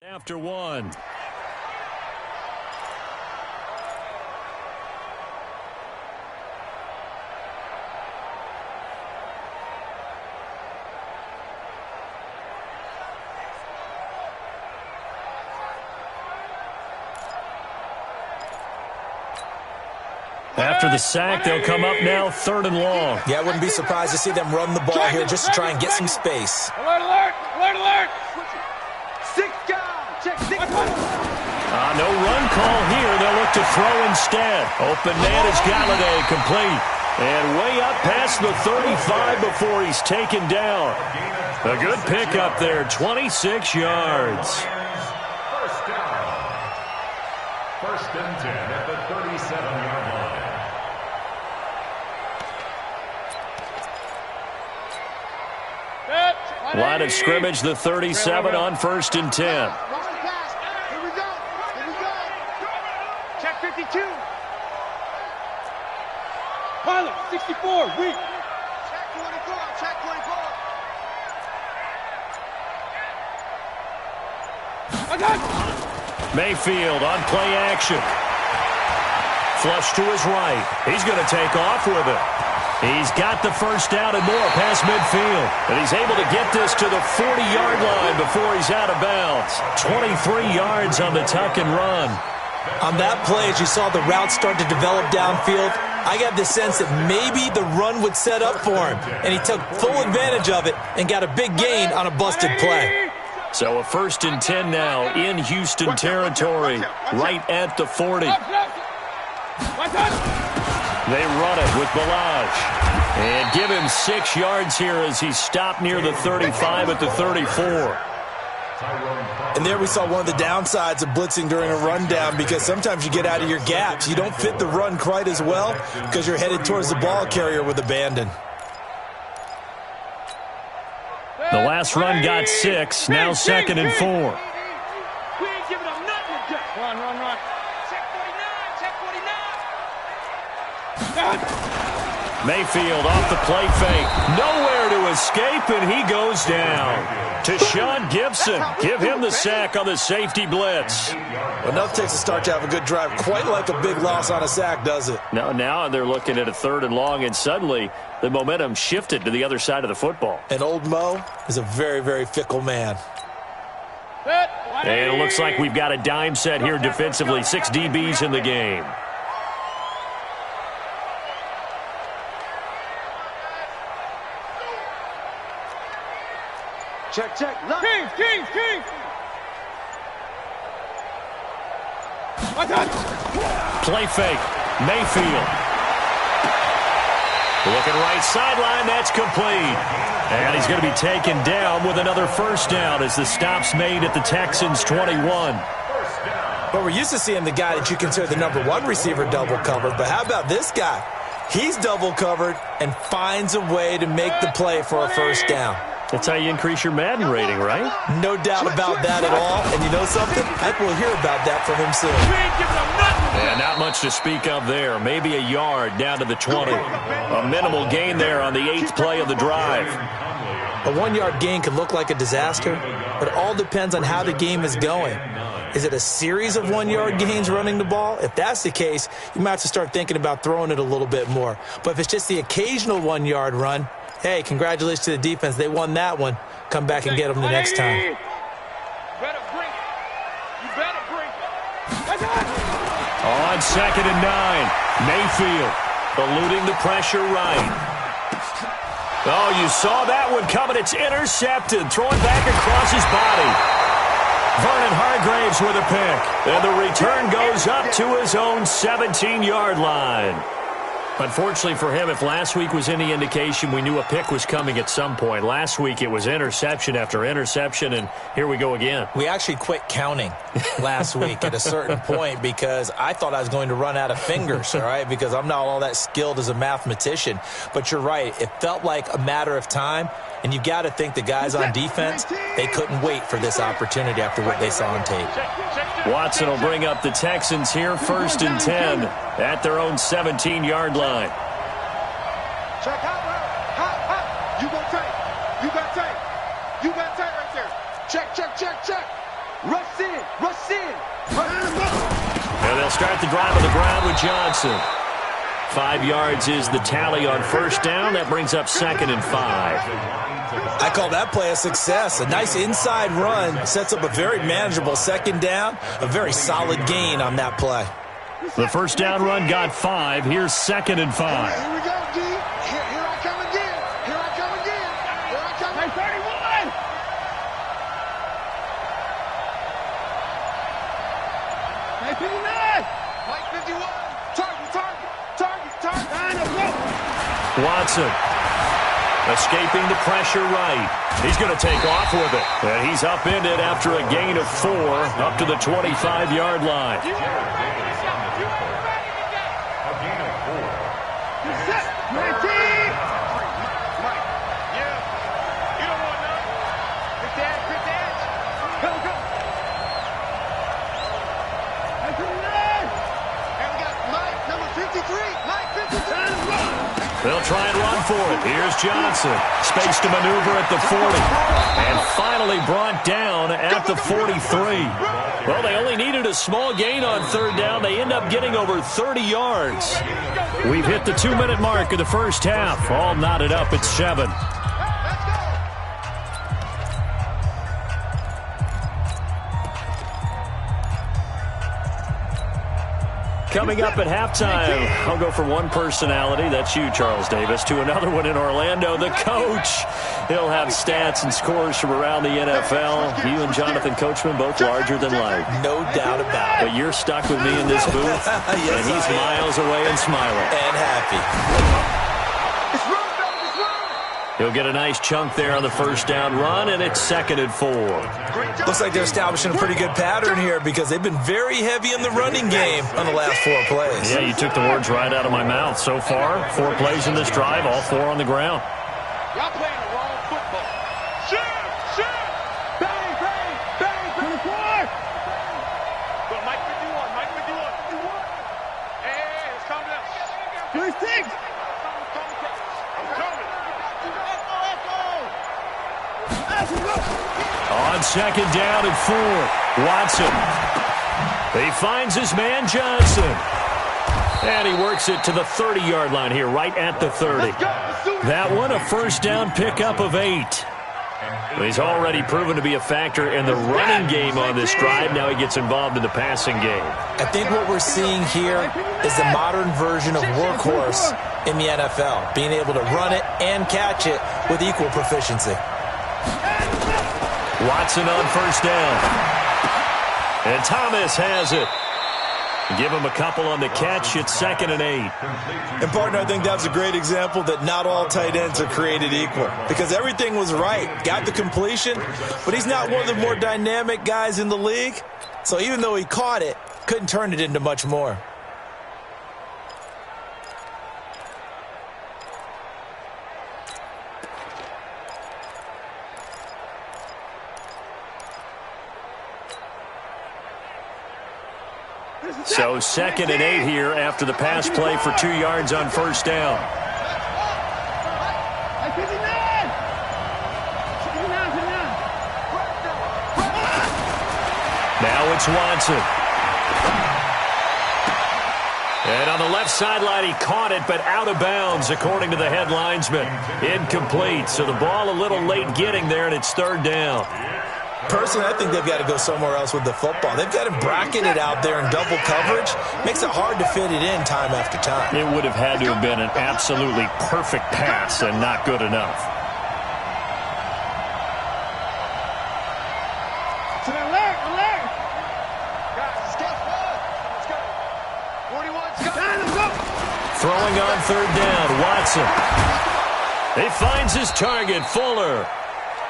After one. After the sack, they'll come up now 3rd and long. Yeah, I wouldn't be surprised to see them run the ball here just to try and get some space. Alert, alert, alert, alert. 6 down. Check 6. No run call here. They'll look to throw instead. Open man is Galladay, complete. And way up past the 35 before he's taken down. A good pickup there, 26 yards. First down. 1st and 10 at the 37-yard line. Line of scrimmage, the 37 on 1st and 10. Here we go. Check 52. Pilot, 64, weak. Check 24, check 24. I got Mayfield on play action. Flush to his right. He's going to take off with it. He's got the first down and more past midfield. And he's able to get this to the 40-yard line before he's out of bounds. 23 yards on the tuck and run. On that play, as you saw the route start to develop downfield, I got the sense that maybe the run would set up for him. And he took full advantage of it and got a big gain on a busted play. So a 1st and 10 now in Houston territory, right at the 40. They run it with Balaj. And give him 6 yards here as he's stopped near the 35 at the 34. And there we saw one of the downsides of blitzing during a rundown, because sometimes you get out of your gaps. You don't fit the run quite as well because you're headed towards the ball carrier with abandon. The last run got 6, now 2nd and 4. We ain't giving up nothing. Run. Check 49, check 49. Mayfield off the play fake. Nowhere to escape, and he goes down. To Sean Gibson. Give him the sack on the safety blitz. Enough takes a start to have a good drive. Quite like a big loss on a sack, does it? Now they're looking at a 3rd and long, and suddenly the momentum shifted to the other side of the football. And old Mo is a very, very fickle man. And it looks like we've got a dime set here defensively. 6 DBs in the game. Check. King. Play fake. Mayfield. Looking right sideline. That's complete. And he's going to be taken down with another 1st down as the stop's made at the Texans' 21. But we're used to seeing the guy that you consider the #1 receiver double covered. But how about this guy? He's double covered and finds a way to make the play for a 1st down. That's how you increase your Madden rating, right? No doubt about that at all. And you know something? I think we'll hear about that from him soon. Yeah, not much to speak of there. Maybe a yard down to the 20. A minimal gain there on the 8th play of the drive. A 1-yard gain could look like a disaster, but it all depends on how the game is going. Is it a series of 1-yard gains running the ball? If that's the case, you might have to start thinking about throwing it a little bit more. But if it's just the occasional 1-yard run, hey, congratulations to the defense. They won that one. Come back and get them the next time. You better bring it. On 2nd and 9, Mayfield eluding the pressure right. Oh, you saw that one coming. It's intercepted. Throwing back across his body. Vernon Hargraves with a pick. And the return goes up to his own 17-yard line. Unfortunately for him, if last week was any indication, we knew a pick was coming at some point. Last week it was interception after interception, and here we go again. We actually quit counting last week at a certain point because I thought I was going to run out of fingers, all right, because I'm not all that skilled as a mathematician. But you're right. It felt like a matter of time, and you got to think the guys on defense, they couldn't wait for this opportunity after what they saw on tape. Watson will bring up the Texans here, 1st and 10 at their own 17-yard line. Check hot. You got tape right there. Check. Rush Rush in. And they'll start the drive on the ground with Johnson. 5 yards is the tally on first down. That brings up 2nd and 5. I call that play a success. A nice inside run sets up a very manageable 2nd down. A very solid gain on that play. The first down run got 5. Here's 2nd and 5. Here we go, D. Here I come again. Here I come again. Here I come. Hey, 31. Hey, 59. Mike 51. Target. Watson escaping the pressure right. He's going to take off with it. And he's upended after a gain of 4 up to the 25-yard line. They'll try and run for it. Here's Johnson. Space to maneuver at the 40. And finally brought down at the 43. Well, they only needed a small gain on 3rd down. They end up getting over 30 yards. We've hit the 2-minute mark of the first half. All knotted up at 7. Coming up at halftime, I'll go from one personality, that's you, Charles Davis, to another one in Orlando, the coach. He'll have stats and scores from around the NFL. You and Jonathan Coachman, both larger than life. No doubt about it. But you're stuck with me in this booth, Yes, and he's miles away and smiling. And happy. He'll get a nice chunk there on the first down run, and it's 2nd and 4. Looks like they're establishing a pretty good pattern here because they've been very heavy in the running game on the last 4 plays. Yeah, you took the words right out of my mouth. So far, 4 plays in this drive, all 4 on the ground. Y'all playing the wrong football. Shoot! Bang! 24! Go, Mike 51. Hey, it's coming up. 36! I'm coming. On 2nd down and 4, Watson. He finds his man Johnson. And he works it to the 30-yard line here, right at the 30. That one, a first down pickup of 8. He's already proven to be a factor in the running game on this drive. Now he gets involved in the passing game. I think what we're seeing here is the modern version of workhorse in the NFL, being able to run it and catch it with equal proficiency. Watson on first down. And Thomas has it. Give him a couple on the catch. It's 2nd and 8. And, partner, I think that's a great example that not all tight ends are created equal because everything was right. Got the completion, but he's not one of the more dynamic guys in the league. So even though he caught it, couldn't turn it into much more. So 2nd and 8 here after the pass play for 2 yards on first down. Now it's Watson. And on the left sideline, he caught it, but out of bounds, according to the head linesman. Incomplete. So the ball a little late getting there, and it's 3rd down. Personally, I think they've got to go somewhere else with the football. They've got him bracketed out there in double coverage. Makes it hard to fit it in time after time. It would have had to have been an absolutely perfect pass and not good enough. Alert! Guys, let's go. 41's go. Throwing on 3rd down, Watson. He finds his target, Fuller.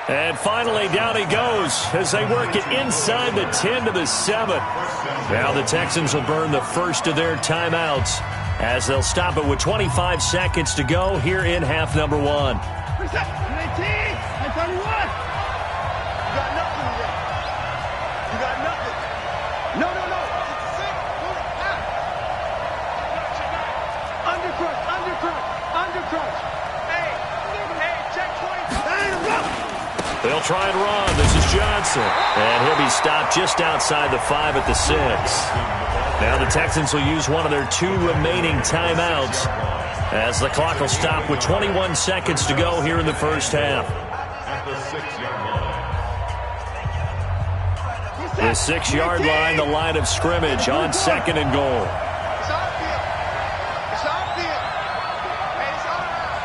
And finally, down he goes as they work it inside the 10 to the 7. Now the Texans will burn the first of their timeouts as they'll stop it with 25 seconds to go here in half number 1. 19, 31. You got nothing yet. You got nothing. No. Undercrush. Hey, check 20. They'll try and run. This is Johnson. And he'll be stopped just outside the 5 at the 6. Now the Texans will use one of their 2 remaining timeouts as the clock will stop with 21 seconds to go here in the first half. At the 6-yard line. The 6-yard line, the line of scrimmage on 2nd and goal. It's on field. It's on field. And it's on out.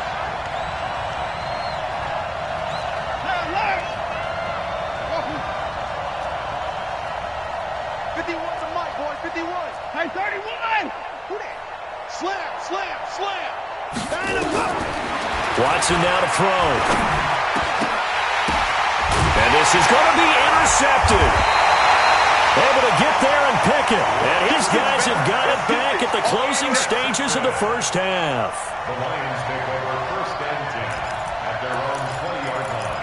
51's a mic, boys. 51. Hey, 31. Who that? Slam, slam, slam. Watson now to throw. And this is going to be intercepted. Able to get there and pick it. And his guys have got it back at the closing stages of the first half. The Lions take over 1st and 10 at their own 20-yard line.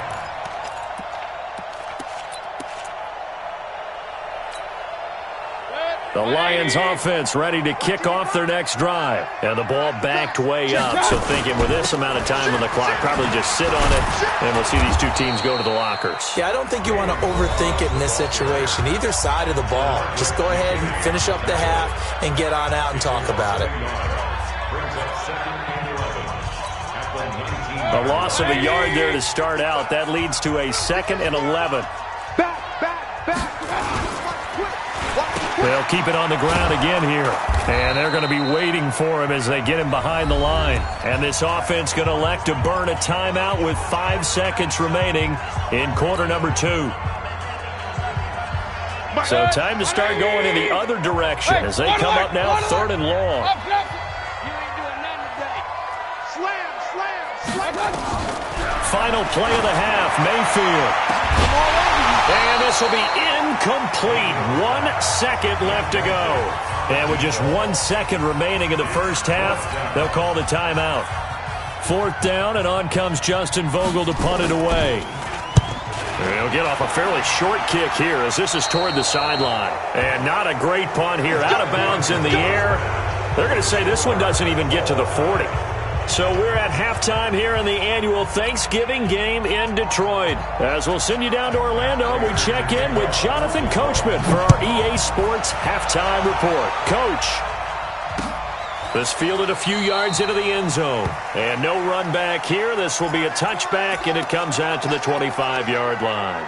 The Lions offense ready to kick off their next drive. And the ball backed way up. So thinking with this amount of time on the clock, probably just sit on it. And we'll see these 2 teams go to the lockers. Yeah, I don't think you want to overthink it in this situation. Either side of the ball. Just go ahead and finish up the half and get on out and talk about it. Brings up 2nd and 11 at the 19. A loss of a yard there to start out. That leads to a 2nd and 11. Back. They'll keep it on the ground again here. And they're going to be waiting for him as they get him behind the line. And this offense going to elect to burn a timeout with 5 seconds remaining in quarter number 2. So time to start going in the other direction as they come up now 3rd and long. Final play of the half, Mayfield. And this will be incomplete. 1 second left to go. And with just 1 second remaining in the first half, they'll call the timeout. 4th down, and on comes Justin Vogel to punt it away. He'll get off a fairly short kick here as this is toward the sideline. And not a great punt here. Out of bounds in the air. They're going to say this one doesn't even get to the 40. So we're at halftime here in the annual Thanksgiving game in Detroit. As we'll send you down to Orlando, we check in with Jonathan Coachman for our EA Sports Halftime Report. Coach, this fielded a few yards into the end zone. And no run back here. This will be a touchback, and it comes out to the 25-yard line.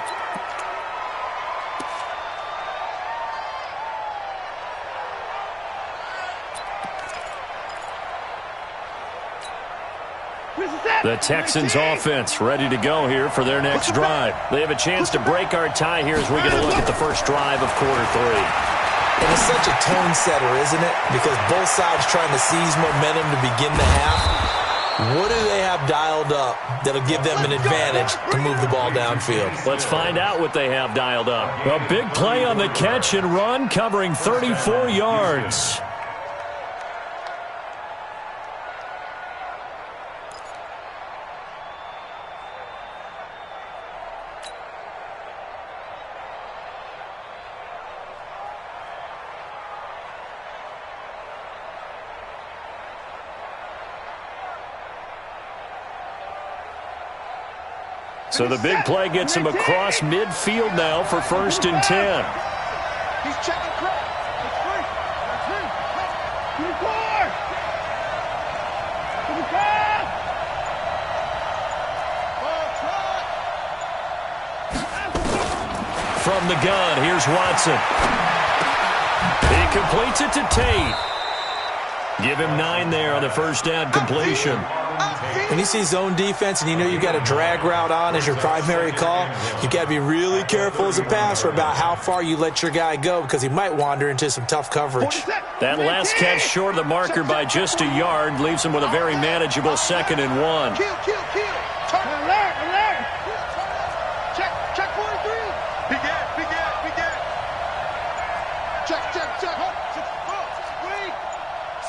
The Texans offense ready to go here for their next drive. They have a chance to break our tie here as we get a look at the first drive of quarter 3. And it's such a tone setter, isn't it? Because both sides trying to seize momentum to begin the half. What do they have dialed up that'll give them an advantage to move the ball downfield? Let's find out what they have dialed up. A big play on the catch and run covering 34 yards. So the big play gets him across midfield now for 1st and 10. He's checking crack. It's free. From the gun, here's Watson. He completes it to Tate. Give him 9 there on the first down completion. When you see zone defense and you know you've got a drag route on as your primary call, you got to be really careful as a passer about how far you let your guy go because he might wander into some tough coverage. That last catch short of the marker by just a yard leaves him with a very manageable 2nd and 1. Kill. Turn alert. Check 43. Big gap. Check.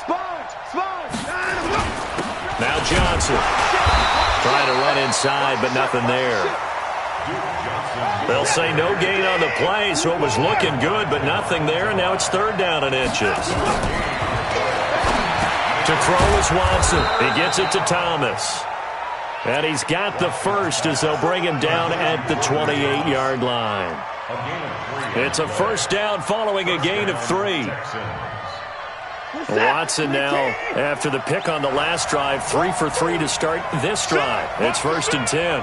Sponge. Now Johnson. Trying to run inside, but nothing there. They'll say no gain on the play, so it was looking good, but nothing there, and now it's 3rd down and inches. To throw is Watson. He gets it to Thomas. And he's got the first as they'll bring him down at the 28-yard line. It's a first down following a gain of 3. Watson now, after the pick on the last drive, 3 for 3 to start this drive. It's 1st and 10.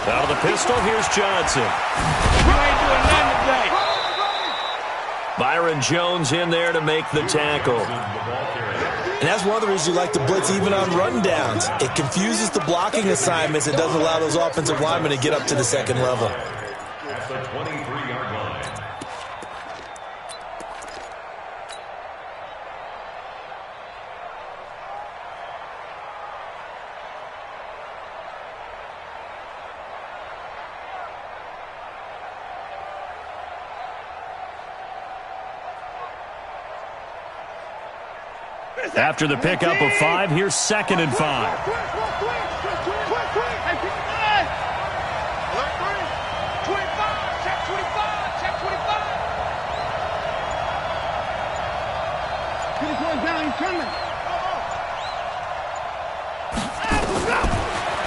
Out of the pistol, here's Johnson. You ain't doing nothing today. Byron Jones in there to make the tackle. And that's one of the reasons you like to blitz even on run downs. It confuses the blocking assignments. It doesn't allow those offensive linemen to get up to the second level. At the 23-yard line. After the pickup of 5, here's 2nd and 5.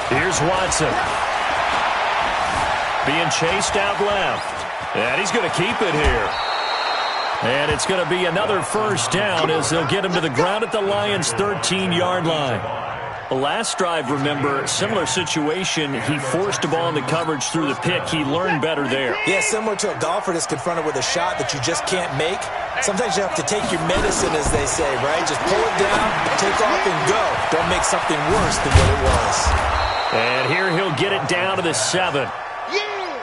Here's Watson. Being chased out left. And he's going to keep it here. And it's going to be another first down as they'll get him to the ground at the Lions' 13-yard line. The last drive, remember, similar situation. He forced the ball into coverage through the pick. He learned better there. Yeah, similar to a golfer that's confronted with a shot that you just can't make. Sometimes you have to take your medicine, as they say, right? Just pull it down, take off, and go. Don't make something worse than what it was. And here he'll get it down to the 7.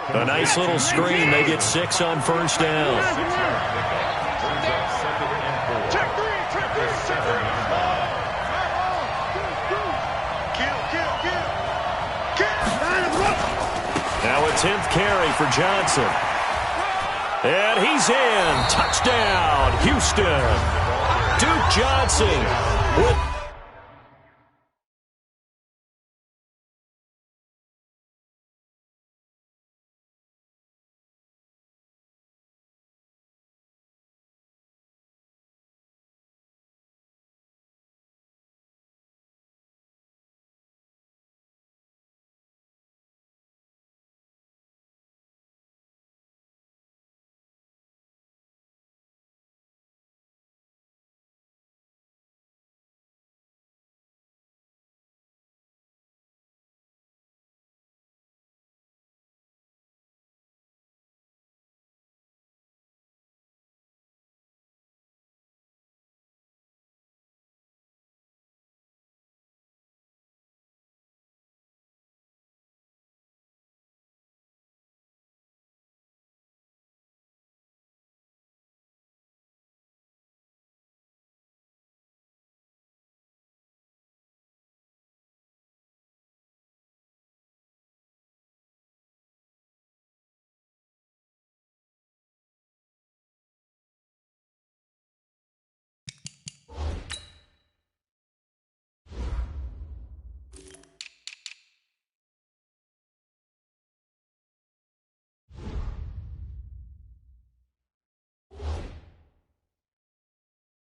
A nice little screen. They get 6 on first down. Now a 10th carry for Johnson. And he's in. Touchdown, Houston. Duke Johnson with...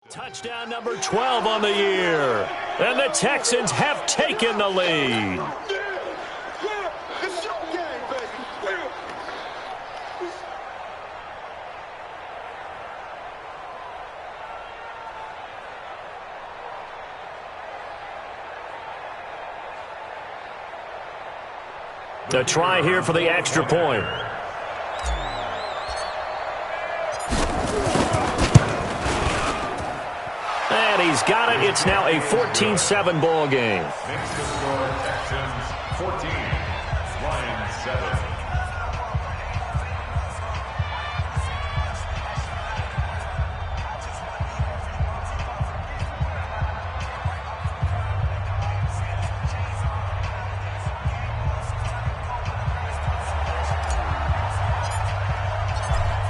Touchdown number 12 on the year. And the Texans have taken the lead. It's your game, baby. A try here for the extra point. And he's got it. It's now a 14-7 ball game. Makes the score Texans 14, Lions 7.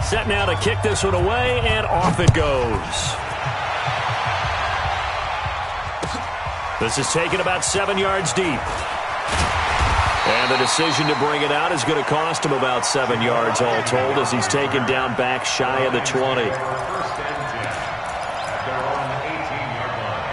Set now to kick this one away, and off it goes. This is taken about 7 yards deep. And the decision to bring it out is going to cost him about 7 yards all told as he's taken down back shy of the 20. First and 10 at their own 18-yard line.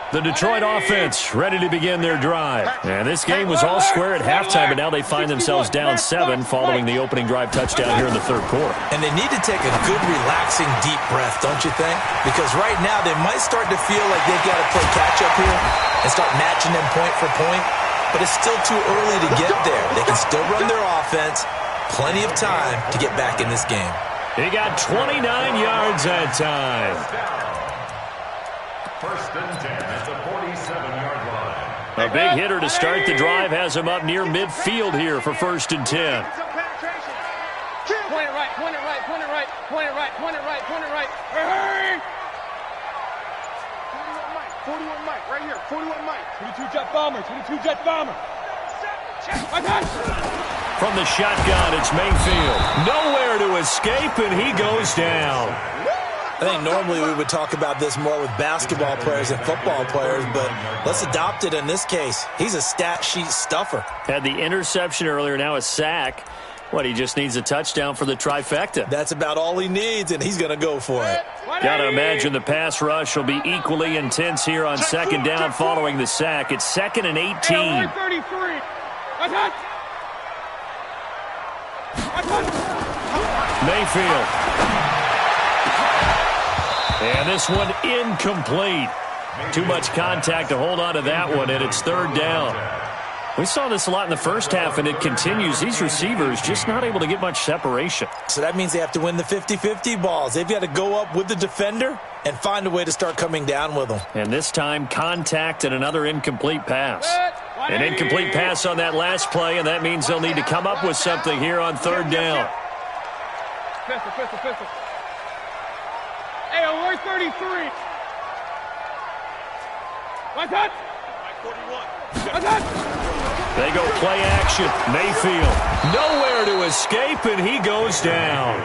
The Detroit offense ready to begin their drive. And this game was all square at halftime, but now they find themselves down 7 following the opening drive touchdown here in the third quarter. And they need to take a good, relaxing, deep breath, don't you think? Because right now they might start to feel like they've got to play catch-up here and start matching them point for point. But it's still too early to get there. They can still run their offense. Plenty of time to get back in this game. He got 29 yards that time. First and 10 at the 47-yard line. A big hitter to start the drive has him up near midfield here for first and 10. Point it right, point it right, point it right, point it right, point it right, point it right. Hey! 41 Mike, right here, 41 Mike. 22 Jet Bomber, 22 Jet Bomber. From the shotgun, it's Mayfield. Nowhere to escape, and he goes down. I think normally we would talk about this more with basketball players and football players, but let's adopt it in this case. He's a stat sheet stuffer. Had the interception earlier, now a sack. What, he just needs a touchdown for the trifecta. That's about all he needs, and he's going to go for it. Got to imagine the pass rush will be equally intense here on second down following the sack. It's 2nd and 18. Mayfield. And this one incomplete. Too much contact to hold on to that one, and it's third down. We saw this a lot in the first half, and it continues. These receivers just not able to get much separation. So that means they have to win the 50-50 balls. They've got to go up with the defender and find a way to start coming down with them. And this time, contact and another incomplete pass. An incomplete pass on that last play, and that means they'll need to come up with something here on third down. Pistol. Hey, we're 33. What's that? 41. What's that? They go play action. Mayfield nowhere to escape, and he goes down.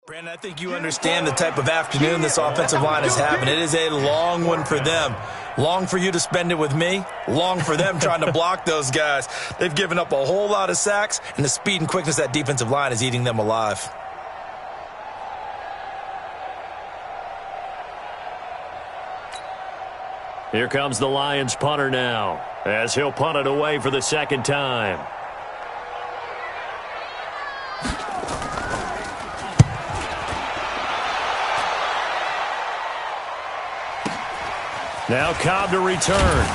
Brandon, I think you understand the type of afternoon this offensive line is having. It is a long one for them. Long for you to spend it with me. Long for them trying to block those guys. They've given up a whole lot of sacks, and the speed and quickness of that defensive line is eating them alive. Here comes the Lions punter now, as he'll punt it away for the second time. Now Cobb to return.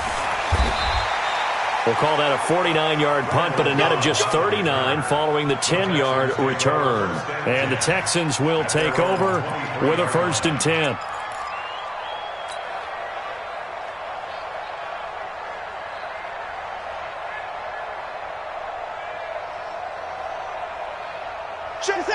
We'll call that a 49-yard punt, but a net of just 39 following the 10-yard return. And the Texans will take over with a 1st and 10.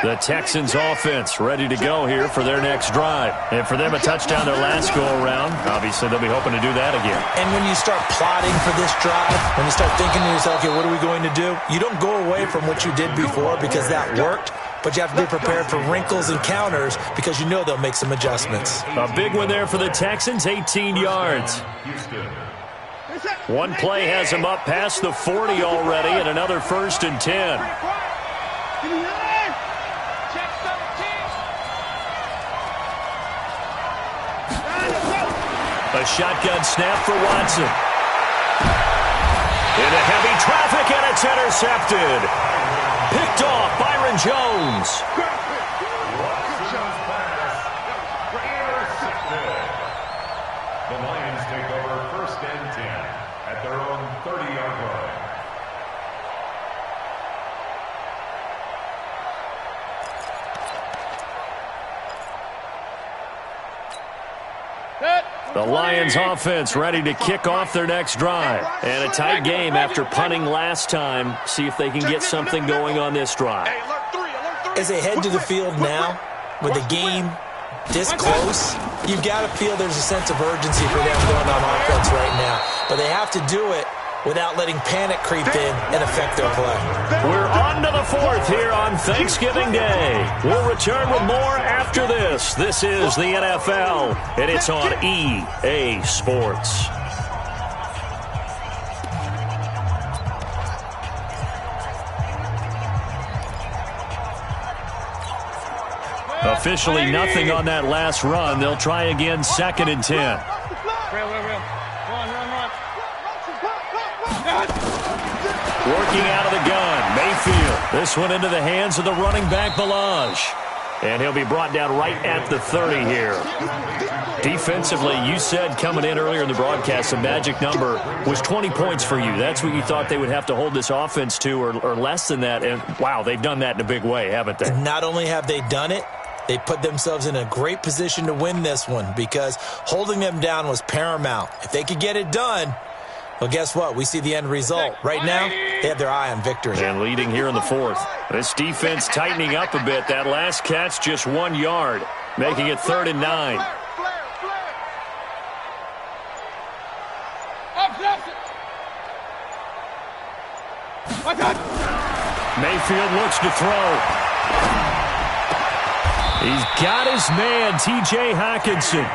The Texans offense ready to go here for their next drive. And for them, a touchdown their last go-around. Obviously, they'll be hoping to do that again. And when you start plotting for this drive, when you start thinking to yourself, okay, what are we going to do? You don't go away from what you did before because that worked. but you have to be prepared for wrinkles and counters because you know they'll make some adjustments. A big one there for the Texans, 18 yards. One play has him up past the 40 already, and another 1st and 10. A shotgun snap for Watson. Into heavy traffic, and it's intercepted. Picked off Byron Jones. The Lions take over 1st and 10 at their own 30-yard line. The Lions offense ready to kick off their next drive. And a tight game after punting last time. See if they can get something going on this drive. As they head to the field now, with the game this close, you've got to feel there's a sense of urgency for them going on offense right now. But they have to do it without letting panic creep in and affect their play. We're on to the 4th here on Thanksgiving Day. We'll return with more after this. This is the NFL, and it's on EA Sports. Officially nothing on that last run. They'll try again, 2nd and 10. Run. Working out of the gun, Mayfield. This one into the hands of the running back, Balaj. And he'll be brought down right at the 30 here. Defensively, you said coming in earlier in the broadcast, the magic number was 20 points for you. That's what you thought they would have to hold this offense to, or less than that. And, wow, they've done that in a big way, haven't they? And not only have they done it, they put themselves in a great position to win this one because holding them down was paramount. If they could get it done, well, guess what? We see the end result. Right now, they have their eye on victory. And leading here in the 4th. This defense tightening up a bit. That last catch, just 1 yard, making it 3rd and 9. Mayfield looks to throw. He's got his man, T.J. Hockenson.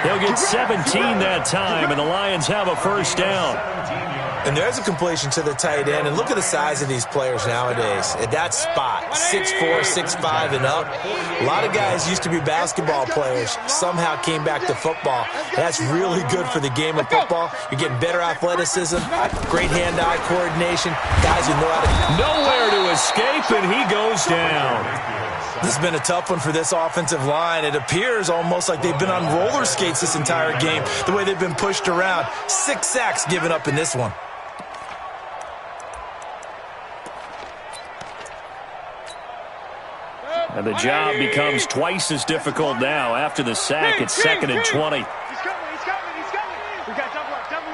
He'll get 17 that time, and the Lions have a 1st down. And there's a completion to the tight end. And look at the size of these players nowadays. At that spot, 6'4", 6'5", and up. A lot of guys used to be basketball players, somehow came back to football. That's really good for the game of football. You're getting better athleticism, great hand-eye coordination, guys who know how to... Nowhere to escape, and he goes down. This has been a tough one for this offensive line. It appears almost like they've been on roller skates this entire game, the way they've been pushed around. 6 sacks given up in this one. And the job becomes twice as difficult now. After the sack, it's 2nd and 20. He's coming. We got double up. Kill.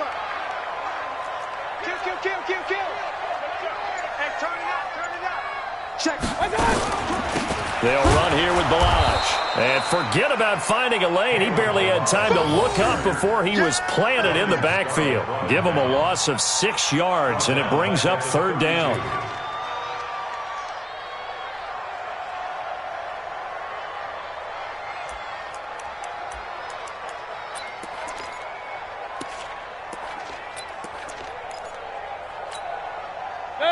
Hey, turn it up. Check. They'll run here with Balaj. And forget about finding a lane. He barely had time to look up before he was planted in the backfield. Give him a loss of 6 yards, and it brings up 3rd down.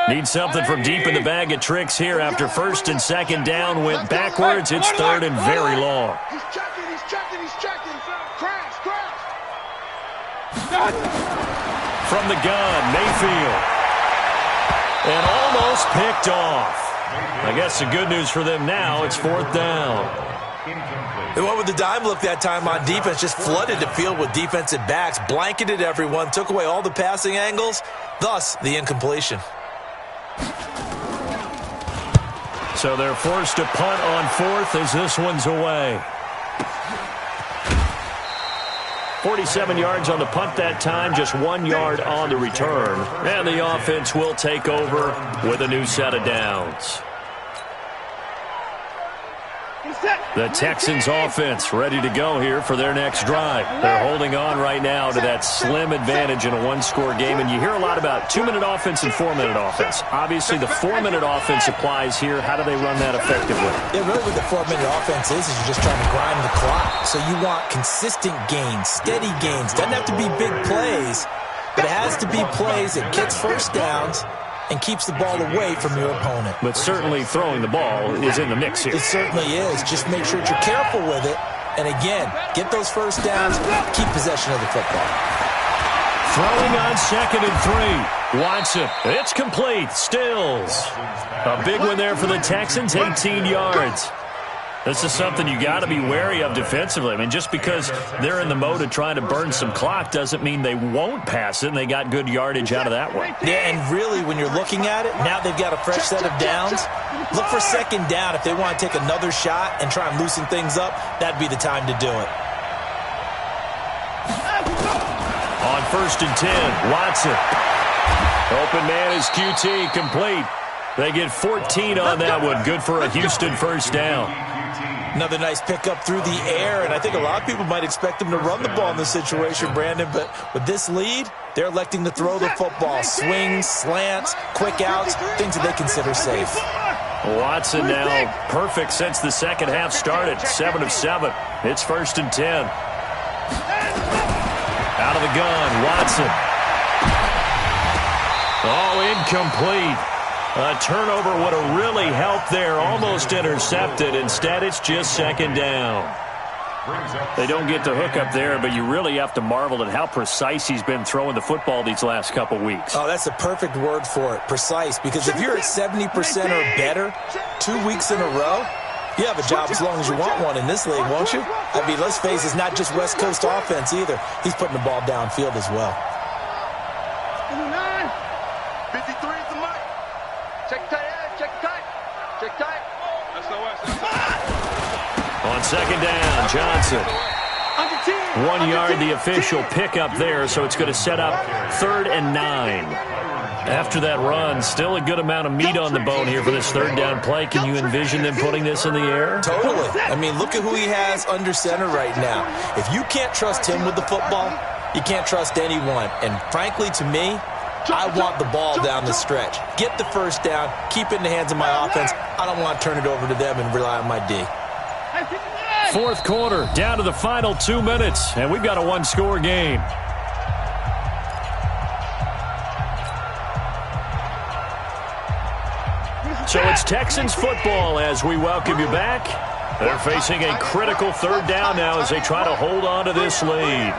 Need something from deep in the bag of tricks here after 1st and 2nd down. Went backwards. It's 3rd and very long. He's checking. Crash. From the gun, Mayfield. And almost picked off. I guess the good news for them now, it's 4th down. They went with the dime look that time on defense, just flooded the field with defensive backs, blanketed everyone, took away all the passing angles, thus the incompletion. So they're forced to punt on 4th as this one's away. 47 yards on the punt that time, just 1 yard on the return. And the offense will take over with a new set of downs. He's set. The Texans offense ready to go here for their next drive. They're holding on right now to that slim advantage in a one-score game, and you hear a lot about 2-minute offense and 4-minute offense. Obviously, the 4-minute offense applies here. How do they run that effectively? Yeah, really what the 4-minute offense is you're just trying to grind the clock. So you want consistent gains, steady gains. Doesn't have to be big plays, but it has to be plays that gets first downs and keeps the ball away from your opponent. But certainly throwing the ball is in the mix here. It certainly is. Just make sure that you're careful with it. And again, get those first downs, keep possession of the football. Throwing on 2nd and 3. Watson, it's complete. Stills. A big one there for the Texans, 18 yards. This is something you got to be wary of defensively. I mean, just because they're in the mode of trying to burn some clock doesn't mean they won't pass it, and they got good yardage out of that one. Yeah, and really, when you're looking at it, now they've got a fresh set of downs. Look for 2nd down. If they want to take another shot and try and loosen things up, that'd be the time to do it. On 1st and 10, Watson. Open man is QT, complete. They get 14 on that one. Good for a Houston first down. Another nice pickup through the air, and I think a lot of people might expect them to run the ball in this situation, Brandon, but with this lead, they're electing to throw the football. Swings, slants, quick outs, things that they consider safe. Watson now perfect since the second half started. 7 of 7. It's 1st and 10. Out of the gun, Watson. Oh, incomplete. A turnover would have really helped there. Almost intercepted. Instead, it's just 2nd down. They don't get the hook up there, but you really have to marvel at how precise he's been throwing the football these last couple weeks. Oh, that's a perfect word for it, precise, because if you're at 70% or better 2 weeks in a row, you have a job as long as you want one in this league, won't you? I mean, let's face it, it's not just West Coast offense either. He's putting the ball downfield as well. 53 is the mark. Check tight, check tight, check tight. Let's go west. On 2nd down, Johnson. 1 yard, the official pickup there, so it's going to set up 3rd and 9. After that run, still a good amount of meat on the bone here for this 3rd down play. Can you envision them putting this in the air? Totally. I mean, look at who he has under center right now. If you can't trust him with the football, you can't trust anyone. And frankly, to me, I want the ball down the stretch. Get the first down, keep it in the hands of my offense. I don't want to turn it over to them and rely on my D. 4th quarter, down to the final 2 minutes, and we've got a one-score game. So it's Texans football as we welcome you back. They're facing a critical 3rd down now as they try to hold on to this lead.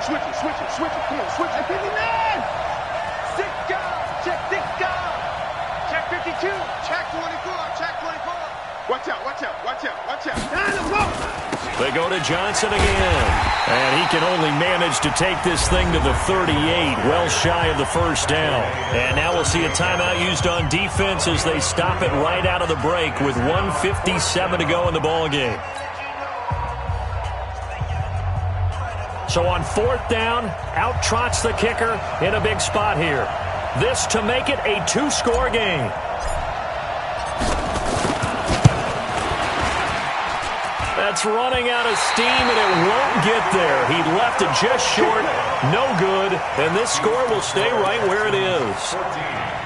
Switch it, come on, switch it. 59! Check 52, check 24, check 24. Watch out. They go to Johnson again. And he can only manage to take this thing to the 38, well shy of the first down. And now we'll see a timeout used on defense as they stop it right out of the break with 1:57 to go in the ballgame. So on 4th down, out trots the kicker in a big spot here. This to make it a 2-score game. That's running out of steam, and it won't get there. He left it just short, no good, and this score will stay right where it is.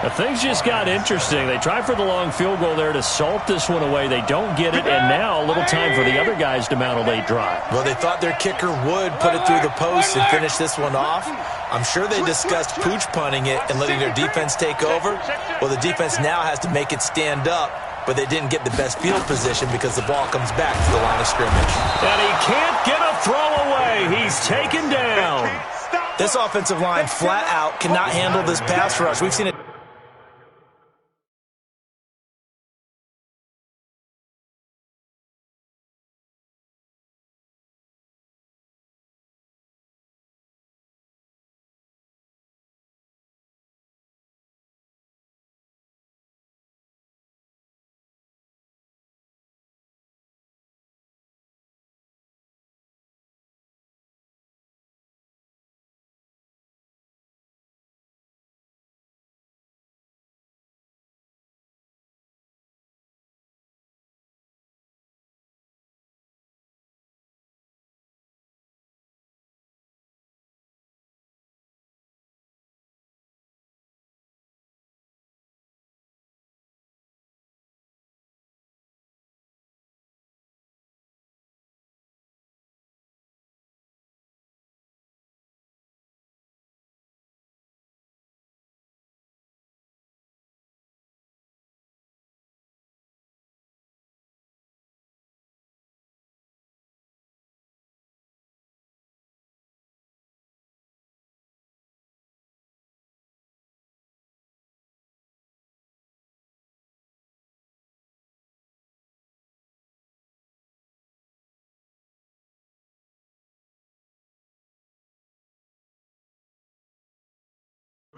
Now, things just got interesting. They tried for the long field goal there to salt this one away. They don't get it, and now a little time for the other guys to mount a late drive. Well, they thought their kicker would put it through the post and finish this one off. I'm sure they discussed pooch punting it and letting their defense take over. Well, the defense now has to make it stand up, but they didn't get the best field position because the ball comes back to the line of scrimmage. And he can't get a throw away. He's taken down. This offensive line flat out cannot handle this pass rush. We've seen it.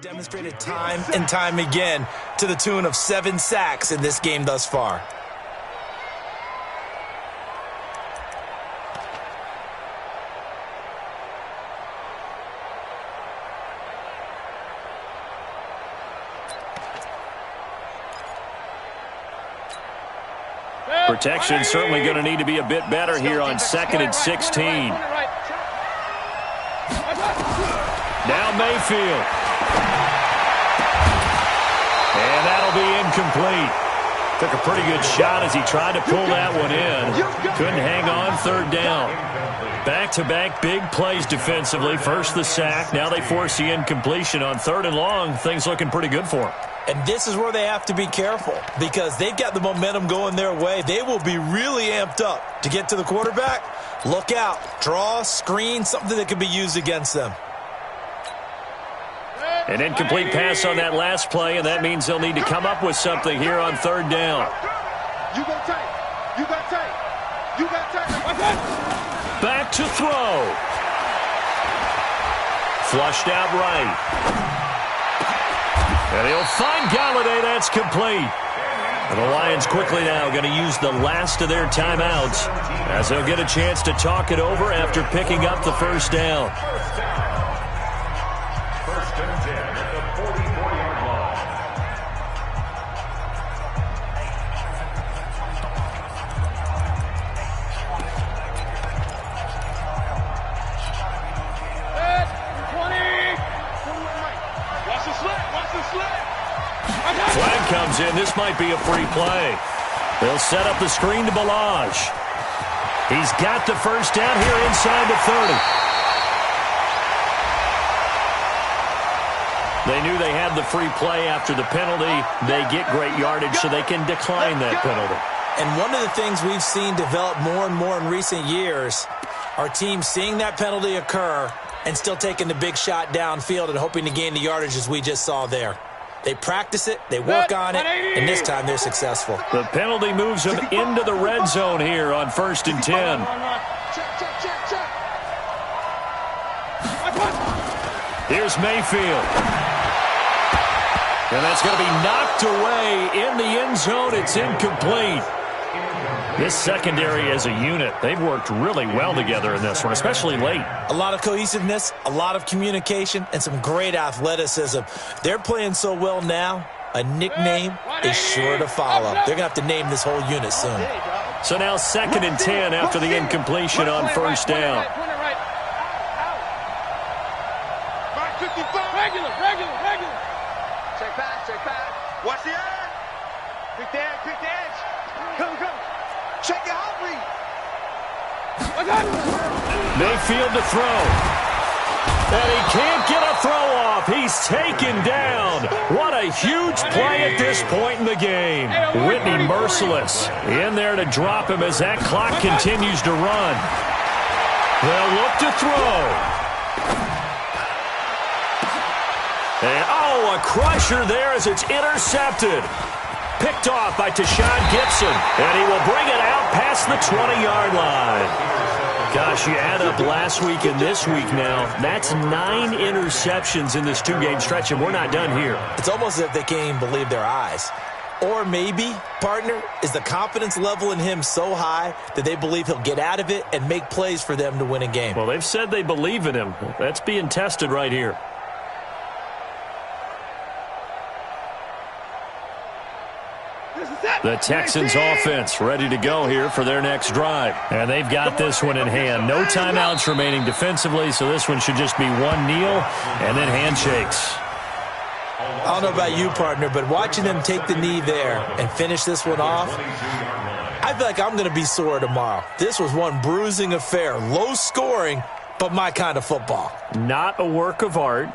Demonstrated time and time again to the tune of 7 sacks in this game thus far. Protection certainly going to need to be a bit better here on 2nd and 16. Now Mayfield. And that'll be incomplete. Took a pretty good shot as he tried to pull that one in. Couldn't hang on 3rd down. Back-to-back big plays defensively. First the sack. Now they force the incompletion on 3rd and long. Things looking pretty good for them. And this is where they have to be careful because they've got the momentum going their way. They will be really amped up to get to the quarterback. Look out. Draw, screen, something that can be used against them. An incomplete pass on that last play, and that means they'll need to come up with something here on 3rd down. You got tape. You got tape. You got tape. Back to throw. Flushed out right. And he'll find Galladay. That's complete. And the Lions quickly now going to use the last of their timeouts as they'll get a chance to talk it over after picking up the first down. 1st and 10 at the 44-yard line. Flag comes in. This might be a free play. They'll set up the screen to Balaj. He's got the first down here inside the 30. They knew they had the free play after the penalty. They get great yardage, so they can decline that penalty. And one of the things we've seen develop more and more in recent years are teams seeing that penalty occur and still taking the big shot downfield and hoping to gain the yardage as we just saw there. They practice it, they work on it, and this time they're successful. The penalty moves them into the red zone here on 1st and 10. Check. Here's Mayfield. And that's going to be knocked away in the end zone. It's incomplete. This secondary as a unit, they've worked really well together in this one, especially late. A lot of cohesiveness, a lot of communication, and some great athleticism. They're playing so well now, a nickname is sure to follow. They're going to have to name this whole unit soon. So now 2nd and 10 after the incompletion on 1st down. Regular. Check back. Watch the edge. Pick the edge. Come. Check your hot read. Mayfield to throw. And he can't get a throw off. He's taken down. What a huge play at this point in the game. Whitney merciless in there to drop him as that clock continues to run. They'll look to throw. And a crusher there as it's intercepted. Picked off by Tashawn Gibson, and he will bring it out past the 20-yard line. Gosh, you add up last week and this week now, that's 9 interceptions in this 2-game stretch, and we're not done here. It's almost as if they can't even believe their eyes. Or maybe, partner, is the confidence level in him so high that they believe he'll get out of it and make plays for them to win a game. Well, they've said they believe in him. That's being tested right here. The Texans offense ready to go here for their next drive. And they've got this one in hand. No timeouts remaining defensively, so this one should just be one kneel and then handshakes. I don't know about you, partner, but watching them take the knee there and finish this one off, I feel like I'm going to be sore tomorrow. This was one bruising affair. Low scoring, but my kind of football. Not a work of art,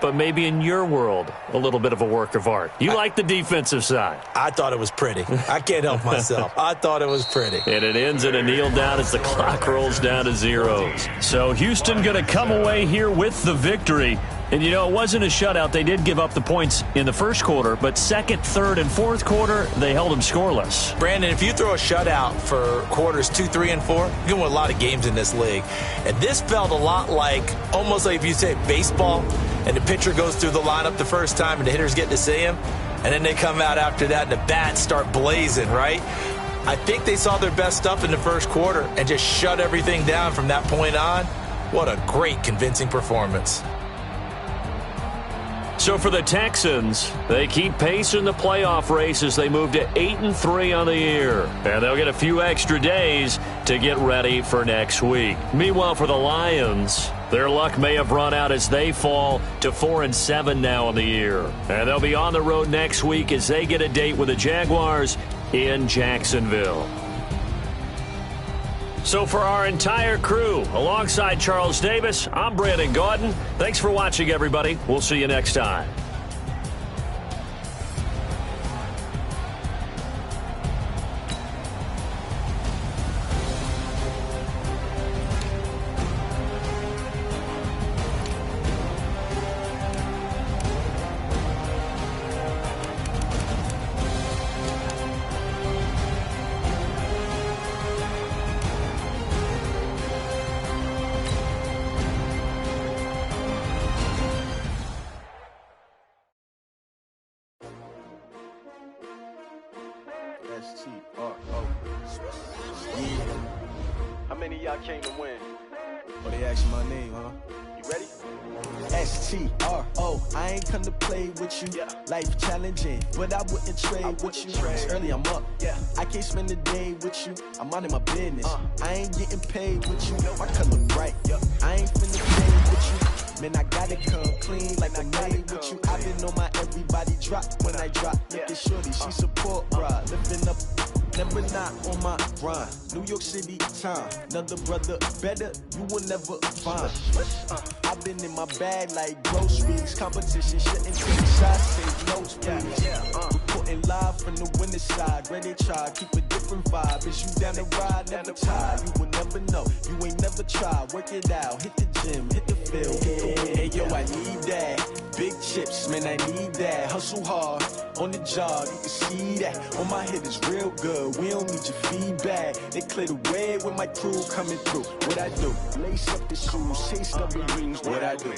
but maybe in your world, a little bit of a work of art. You like the defensive side. I thought it was pretty. I can't help myself. I thought it was pretty. And it ends in a kneel down as the clock rolls down to zeros. So Houston going to come away here with the victory. And, you know, it wasn't a shutout. They did give up the points in the first quarter, but second, third, and fourth quarter, they held them scoreless. Brandon, if you throw a shutout for quarters 2, 3, and 4, you can win a lot of games in this league. And this felt a lot like, almost like if you say baseball, and the pitcher goes through the lineup the first time and the hitters get to see him, and then they come out after that and the bats start blazing, right? I think they saw their best stuff in the first quarter and just shut everything down from that point on. What a great, convincing performance. So for the Texans, they keep pace in the playoff race as they move to 8-3 on the year. And they'll get a few extra days to get ready for next week. Meanwhile, for the Lions, their luck may have run out as they fall to 4-7 now on the year. And they'll be on the road next week as they get a date with the Jaguars in Jacksonville. So for our entire crew, alongside Charles Davis, I'm Brandon Gaudin. Thanks for watching, everybody. We'll see you next time. S-T-R-O. Yeah. How many of y'all came to win? Oh, they asked my name, huh? You ready? S-T-R-O. I ain't come to play with you. Yeah. Life challenging, but I wouldn't trade with you. It's early, I'm up. Yeah. I can't spend the day with you. I'm out of my business. I ain't getting paid with you. My color bright. I ain't finna play with you. Man, I gotta come clean like I made with you. I've been on my everybody drop when I drop. Look at shorty, she support, bruh. Living up, never not on my grind. New York City time, another brother better, you will never find. I've been in my bag like groceries. Competition shouldn't take shots, take notes, please. Reporting live from the winning side. Ready to try, keep a different vibe. Is you down the ride, never tired. You will never know, you ain't never tried. Work it out, hit the gym, hit the field. Hey yo, I need that. Big chips, man, I need that. Hustle hard, on the job, you can see that. On my head is real good, we don't need your feedback. They clear the way with my crew coming through. What I do? Lace up the shoes, chase double rings. What I do?